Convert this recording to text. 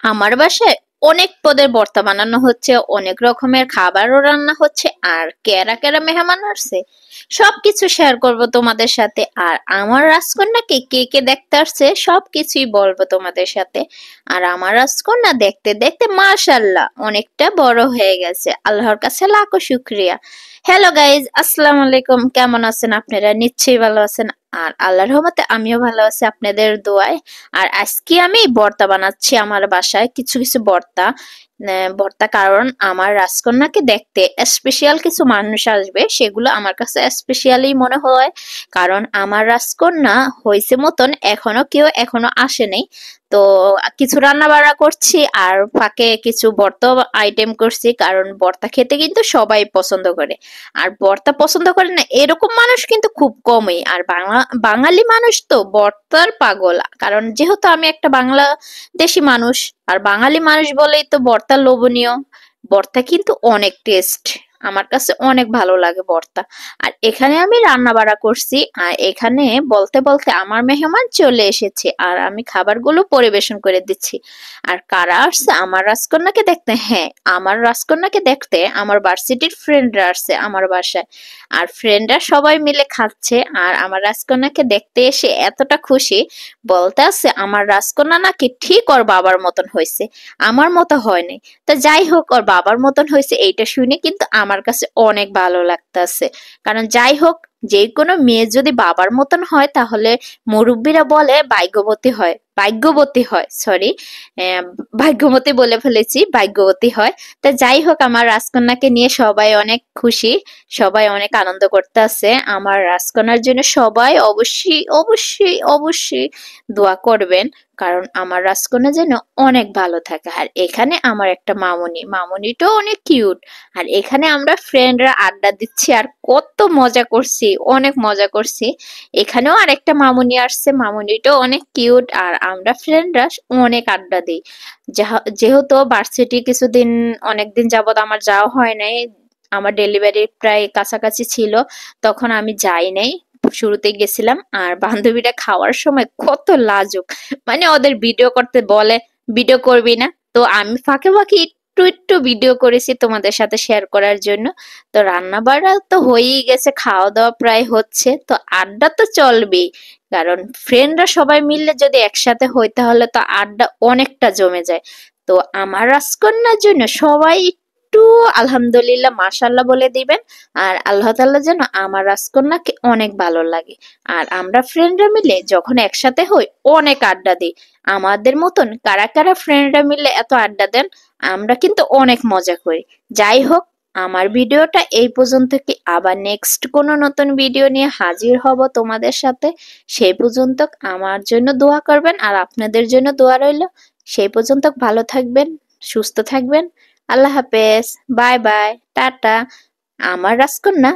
আমার বাসায় অনেক পদের ভর্তা বানানো হচ্ছে, অনেক রকমের খাবারও রান্না হচ্ছে, আর কেরা কেরা মেহমান আসছে সবকিছু শেয়ার করব তোমাদের সাথে। আর আমার রাজকন্যাকে কে কে দেখতে আসছে সবকিছুই বলবো তোমাদের সাথে। আর আমার রাজকন্যা দেখতে দেখতে মাশাআল্লাহ অনেকটা বড় হয়ে গেছে, আল্লাহর কাছে লাখো শুক্রিয়া। হ্যালো গাইজ, আসসালামু আলাইকুম। কেমন আছেন আপনারা? নিশ্চয়ই ভালো আছেন। আর আল্লাহর রহমতে আমিও ভালো আছি আপনাদের দোয়ায়। আর আজকে আমি ভর্তা বানাচ্ছি আমার বাসায়, কিছু কিছু ভর্তা। ভর্তা কারণ আমার রাজকন্যাকে দেখতে স্পেশাল কিছু মানুষ আসবে, সেগুলো আমার কাছে স্পেশালি মনে হয়। কারণ আমার রাজকন্যা হয়েছে মতন এখনো আসেনি। তো কিছু রান্না বান্না করছি আর ফাঁকে কিছু ভর্তা আইটেম করছি, কারণ ভর্তা খেতে কিন্তু সবাই পছন্দ করে। আর ভর্তা পছন্দ করে না এরকম মানুষ কিন্তু খুব কমই। আর বাঙালি মানুষ তো ভর্তার পাগল, কারণ যেহেতু আমি একটা বাংলাদেশি মানুষ। আর বাঙালি মানুষ বলেই তো ভর্তা লোভনীয়। ভর্তা কিন্তু অনেক টেস্ট, আমার কাছে অনেক ভালো লাগে ভর্তা। আর এখানে আমি রান্না বাড়া করছি, আর এখানে বলতে বলতে আমার মেহমান চলে এসেছে আর আমি খাবারগুলো পরিবেশন করে দিচ্ছি। আর কারা আসছে আমার রাজকন্যাকে দেখতে? হ্যাঁ, আমার রাজকন্যাকে দেখতে আমার ভার্সিটির ফ্রেন্ডরা আসছে আমার বাসায়। আর ফ্রেন্ডরা সবাই মিলে খাচ্ছে, আর আমার রাজকন্যাকে দেখতে এসে এতটা খুশি, বলতে আছে আমার রাজকন্যা নাকি ঠিক ওর বাবার মতন হয়েছে, আমার মতো হয়নি। তা যাই হোক, ওর বাবার মতন হয়েছে এইটা শুনে কিন্তু আমার কাছে অনেক ভালো লাগতেছে। কারণ যাই হোক, যে কোনো মেয়ে যদি বাবার মতন হয় তাহলে মুরব্বীরা বলে ভাগ্যবতী হয়, সরি, ভাগ্যবতী বলে ফেলেছি, ভাগ্যবতী হয়। তা যাই হোক, আমার রাজকন্যাকে নিয়ে সবাই অনেক খুশি, সবাই অনেক আনন্দ করতে আছে। আমার রাজকন্যার জন্য সবাই অবশ্যই অবশ্যই অবশ্যই দোয়া করবেন, কারণ আমার রাজকন্যা যেন অনেক ভালো থাকে। আর এখানে আমার একটা মামুনিটাও অনেক কিউট। আর এখানে আমরা ফ্রেন্ডরা আড্ডা দিচ্ছি আর কত মজা করছি, অনেক মজা করছি। এখানেও আর একটা মামুনি আসছে, মামুনিটাও অনেক কিউট। আর আমরা ফ্রেন্ডরা অনেক আড্ডা দিই। যেহেতু ভার্সিটি কিছুদিন, অনেকদিন যাবত আমার যাওয়া হয় নাই, আমার ডেলিভারি প্রায় কাছাকাছি ছিল, তখন আমি যাই নাই। শুরুতে গেছিলাম। আর বান্ধবীরা খাওয়ার সময় কত লাজুক, মানে ওদের ভিডিও করতে বলে, ভিডিও করবি না, তো আমি ফাঁকে ফাঁকে একটু একটু ভিডিও করেছি তোমাদের সাথে শেয়ার করার জন্য। তো রান্না বাড়া তো হয়েই গেছে, খাওয়া দাওয়া প্রায় হচ্ছে, তো আড্ডা তো চলবেই। কারণ ফ্রেন্ডরা সবাই মিললে যদি একসাথে হই তাহলে তো আড্ডা অনেকটা জমে যায়। তো আমার রাজকন্যার জন্য সবাই একটু আলহামদুলিল্লাহ মাশাআল্লাহ বলে দিবেন। আর আল্লাহ তাআলা যেন আমার রাজকন্যাকে অনেক ভালো লাগে। আর আমরা ফ্রেন্ডরা মিলে যখন একসাথে হই অনেক আড্ডা দিই। আমাদের মতন কারা কারা ফ্রেন্ডরা মিলে এত আড্ডা দেন? আমরা কিন্তু অনেক মজা করি। যাই হোক, আমার ভিডিওটা এই পর্যন্ত, কি আবার নেক্সট কোনো নতুন ভিডিও নিয়ে হাজির হব তোমাদের সাথে। সেই পর্যন্ত আমার জন্য দোয়া করবেন আর আপনাদের জন্য দোয়া রইল। সেই পর্যন্ত ভালো থাকবেন, সুস্থ থাকবেন। আল্লাহ হাফেজ, বাই বাই, টাটা। আমার রাজকন্যা